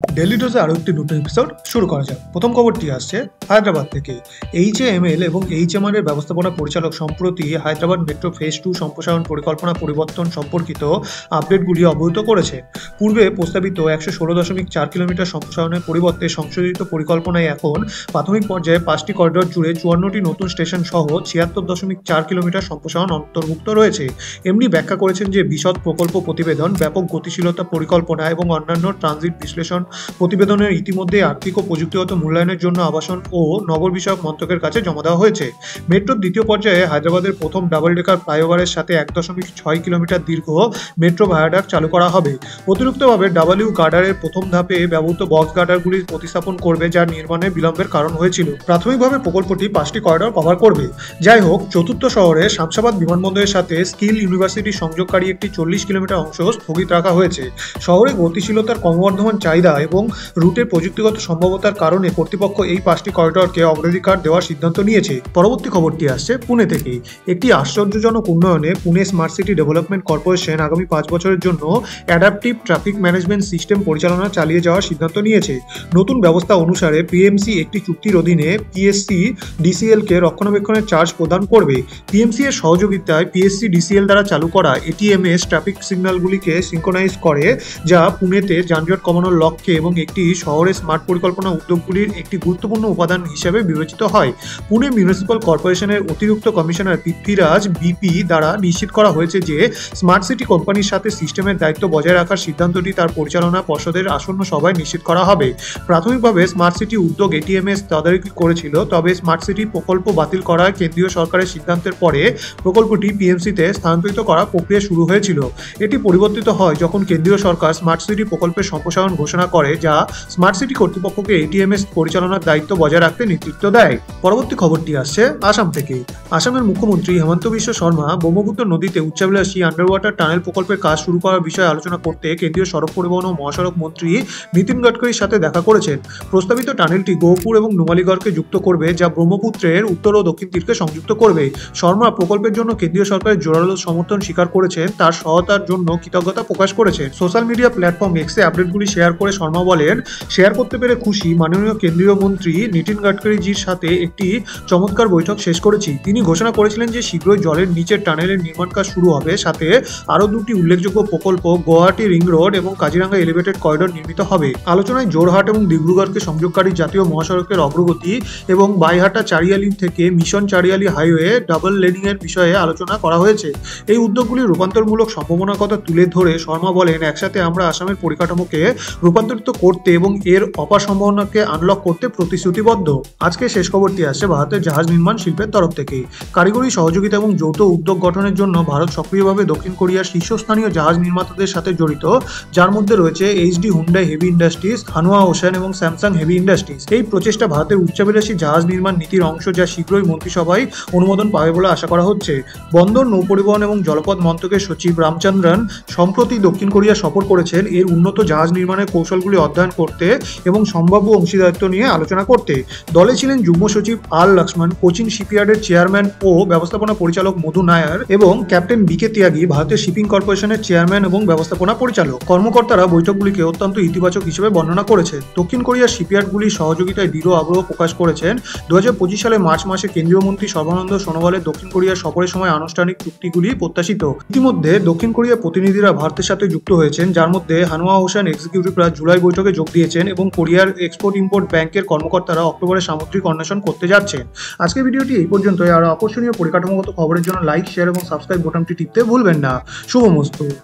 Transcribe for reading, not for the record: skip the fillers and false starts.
Daily ডোজে আরও একটি নতুন এপিসোড শুরু করা যাক। প্রথম খবরটি আসছে হায়দ্রাবাদ থেকে। এইচএএমএল এবং এইচএমআর এর ব্যবস্থাপনা পরিচালক সম্প্রতি হায়দ্রাবাদ মেট্রো ফেজ 2 সম্প্রসারণ পরিকল্পনা পরিবর্তন সম্পর্কিত আপডেটগুলি অবহিত করেছে। পূর্বে প্রস্তাবিত 116.4 কিলোমিটার সম্প্রসারণের পরিবর্তে সংশোধিত পরিকল্পনায় এখন প্রাথমিক পর্যায়ে 5টি করিডর জুড়ে 54টি নতুন স্টেশন সহ 76.4 কিলোমিটার সম্প্রসারণ অন্তর্ভুক্ত রয়েছে। এমনি ব্যাখ্যা করেছেন যে বিশদ প্রকল্প প্রতিবেদন, ব্যাপক গতিশীলতা পরিকল্পনা এবং অন্যান্য ট্রানজিট বিশ্লেষণ প্রতিবেদনের ইতিমধ্যে আর্থিক ও প্রযুক্তিগত মূল্যায়নের জন্য আবাসন ও নগর বিষয়ক মন্ত্রকের কাছে জমা দেওয়া হয়েছে। মেট্রোর দ্বিতীয় পর্যায়ে হায়দ্রাবাদের প্রথম ডাবল ডেকার ফ্লাইওভারের সাথে 1.6 কিলোমিটার দীর্ঘ মেট্রো ভায়াডাক্ট চালু করা হবে। অতিরিক্তভাবে ডাব্লিউ গার্ডারের প্রথম ধাপে ব্যবহৃত বক্স গার্ডারগুলি প্রতিস্থাপন করবে, যা নির্মাণে বিলম্বের কারণ হয়েছিল। প্রাথমিকভাবে প্রকল্পটি 5টি করিডর কভার করবে। যাই হোক, চতুর্থ শহরে শামসাবাদ বিমানবন্দরের সাথে স্কিল ইউনিভার্সিটি সংযোগকারী একটি 40 কিলোমিটার অংশ স্থগিত রাখা হয়েছে। শহরে গতিশীলতার ক্রমবর্ধমান চাহিদা এবং রুটের প্রযুক্তিগত সম্ভাব্যতার কারণে কর্তৃপক্ষ এই 5টি করিডরকে অগ্রাধিকার দেওয়ার সিদ্ধান্ত নিয়েছে। পরবর্তী খবরটি আসছে পুনে থেকে। একটি আশ্চর্যজনক উন্নয়নে Pune smart city development corporation আগামী 5 বছরের জন্য অ্যাডাপটিভ ট্রাফিক ম্যানেজমেন্ট সিস্টেম পরিচালনা চালিয়ে যাওয়ার সিদ্ধান্ত নিয়েছে। নতুন ব্যবস্থা অনুসারে পিএমসি একটি চুক্তির অধীনে পিএসসি ডিসিএলকে রক্ষণাবেক্ষণের চার্জ প্রদান করবে। পিএমসি এর সহযোগিতায় পিএসসি ডিসিএল দ্বারা চালু করা এটিএমএস ট্রাফিক সিগন্যালগুলিকে সিনক্রোনাইজ করে, যা পুনেতে যানজট কমানোর লক্ষ্যে এবং একটি শহরের স্মার্ট পরিকল্পনা উদ্যোগগুলির একটি গুরুত্বপূর্ণ উপাদান হিসেবে বিবেচিত হয়। পুনে মিউনিসিপ্যাল কর্পোরেশনের অতিরিক্ত কমিশনার পৃথ্বীরাজ বিপি দ্বারা নিশ্চিত করা হয়েছে যে স্মার্ট সিটি কোম্পানির সাথে সিস্টেমের দায়িত্ব বজায় রাখার সিদ্ধান্তটি তার পরিচালনা পর্ষদের আসন্ন সভায় নিশ্চিত করা হবে। প্রাথমিকভাবে স্মার্ট সিটি উদ্যোগ এটিএমএস তদারকি করেছিল, তবে স্মার্ট সিটি প্রকল্প বাতিল করার কেন্দ্রীয় সরকারের সিদ্ধান্তের পরে প্রকল্পটি পিএমসিতে স্থানান্তরিত করার প্রক্রিয়া শুরু হয়েছিল। এটি পরিবর্তিত হয় যখন কেন্দ্রীয় সরকার স্মার্ট সিটি প্রকল্পের সম্প্রসারণ ঘোষণা করে, যা স্মার্ট সিটি কর্তৃপক্ষকে এটিএমএস পরিচালনার দায়িত্ব বজায় রাখতে নেতৃত্ব দেয়। পরবর্তী খবরটি আসছে আসাম থেকে। আসামের মুখ্যমন্ত্রী হেমন্ত বিশ্ব শর্মা ব্রহ্মপুত্র নদীতে উচ্চাভিলাষী আন্ডার ওয়াটার টানেল প্রকল্পের কাজ শুরু করার বিষয়ে আলোচনা করতে কেন্দ্রীয় সড়ক পরিবহন ও মহাসড়ক মন্ত্রী নীতিন গডকরির সাথে দেখা করেছেন। প্রস্তাবিত টানেলটি গহপুর এবং নুমালীগড়কে যুক্ত করবে, যা ব্রহ্মপুত্রের উত্তর ও দক্ষিণ তীরকে সংযুক্ত করবে। শর্মা প্রকল্পের জন্য কেন্দ্রীয় সরকারের জোরালো সমর্থন স্বীকার করেছেন, তার সহায়তার জন্য কৃতজ্ঞতা প্রকাশ করেছেন। সোশ্যাল মিডিয়া প্ল্যাটফর্ম এক্সে আপডেটগুলি শেয়ার করে শর্মা বলেন, শেয়ার করতে পেরে খুশি। মাননীয় কেন্দ্রীয় মন্ত্রী নীতিন গডকরিজির সাথে একটি চমৎকার বৈঠক শেষ করেছি। তিনি ঘোষণা করেছিলেন যে শীঘ্রই জলের নিচের টানেলের নির্মাণ কাজ শুরু হবে, সাথে আরও 2টি উল্লেখযোগ্য প্রকল্প গুয়াহাটি রিং রোড এবং কাজিরাঙ্গা এলিভেটেড করিডর নির্মিত হবে। আলোচনায় জোরহাট এবং ডিব্রুগড়কে সংযোগকারী জাতীয় মহাসড়কের অগ্রগতি এবং বাইহাটা চারিয়ালি থেকে মিশন চারিয়ালি হাইওয়ে ডাবল লেনিং এর বিষয়ে আলোচনা করা হয়েছে। এই উদ্যোগগুলির রূপান্তরমূলক সম্ভাবনার কথা তুলে ধরে শর্মা বলেন, একসাথে আমরা আসামের পরিকাঠামোকে রূপান্তরিত করতে এবং এর অপার সম্ভাবনাকে আনলক করতে প্রতিশ্রুতিবদ্ধ। আজকে শেষ খবরটি আসছে ভারতের জাহাজ নির্মাণ শিল্পের তরফ থেকে। কারিগরি সহযোগিতা এবং যৌথ উদ্যোগ গঠনের জন্য ভারত সক্রিয়ভাবে দক্ষিণ কোরিয়ার শীর্ষস্থানীয় জাহাজ নির্মাতাদের সাথে জড়িত, যার মধ্যে রয়েছে HD Hyundai heavy industries, Hanwha ocean এবং স্যামসাং হেভি ইন্ডাস্ট্রিজ। এই প্রচেষ্টা ভারতের উচ্চাভিলাষী জাহাজ নির্মাণ নীতির অংশ, যা শীঘ্রই মন্ত্রিসভায় অনুমোদন পাবে বলে আশা করা হচ্ছে। বন্দর, নৌপরিবহন এবং জলপথ মন্ত্রকের সচিব রামচন্দ্রন সম্প্রতি দক্ষিণ কোরিয়া সফর করেছেন এর উন্নত জাহাজ নির্মাণের কৌশলগুলি অধ্যয়ন করতে এবং সম্ভাব্য অংশীদারিত্ব নিয়ে আলোচনা করতে। দলে ছিলেন যুগ্ম সচিব আর লক্ষ্মণ, কোচিন শিপইয়ার্ডের চেয়ারম্যান ও ব্যবস্থাপনা পরিচালক মধু নায়ার এবং ক্যাপ্টেন বিকে ত্যাগী, ভারতের শিপিং কর্পোরেশনের চেয়ারম্যান এবং ব্যবস্থাপনা পরিচালক। কর্মকর্তারা বৈঠকগুলিকে অত্যন্ত ইতিবাচক হিসেবে বর্ণনা করেছেন। দক্ষিণ কোরিয়ার শিপইয়ার্ডগুলির সহযোগিতায় দৃঢ় আগ্রহ প্রকাশ করেছেন। 2025 সালে মার্চ মাসে কেন্দ্রীয় মন্ত্রী সর্বানন্দ সোনোওয়ালের দক্ষিণ কোরিয়ার সফরের সময় আনুষ্ঠানিক চুক্তিগুলি প্রত্যাশিত। ইতিমধ্যে দক্ষিণ কোরিয়ার প্রতিনিধিরা ভারতের সাথে যুক্ত হয়েছেন, যার মধ্যে হানুয়া ওশান এক্সিকিউটিভরা জুলাই বৈঠকে যোগ দিয়েছেন এবং কোরিয়ার এক্সপোর্ট ইম্পোর্ট ব্যাংকের কর্মকর্তারা অক্টোবরে সামুদ্রিক অন্বেষণ করতে যাচ্ছেন। আজকের ভিডিওটি এই পর্যন্তই। আরও আকর্ষণীয় পরিকাঠামোগত খবরের জন্য লাইক, শেয়ার এবং সাবস্ক্রাইব বোতামটি টিপতে ভুলবেন না। শুভমস্তু।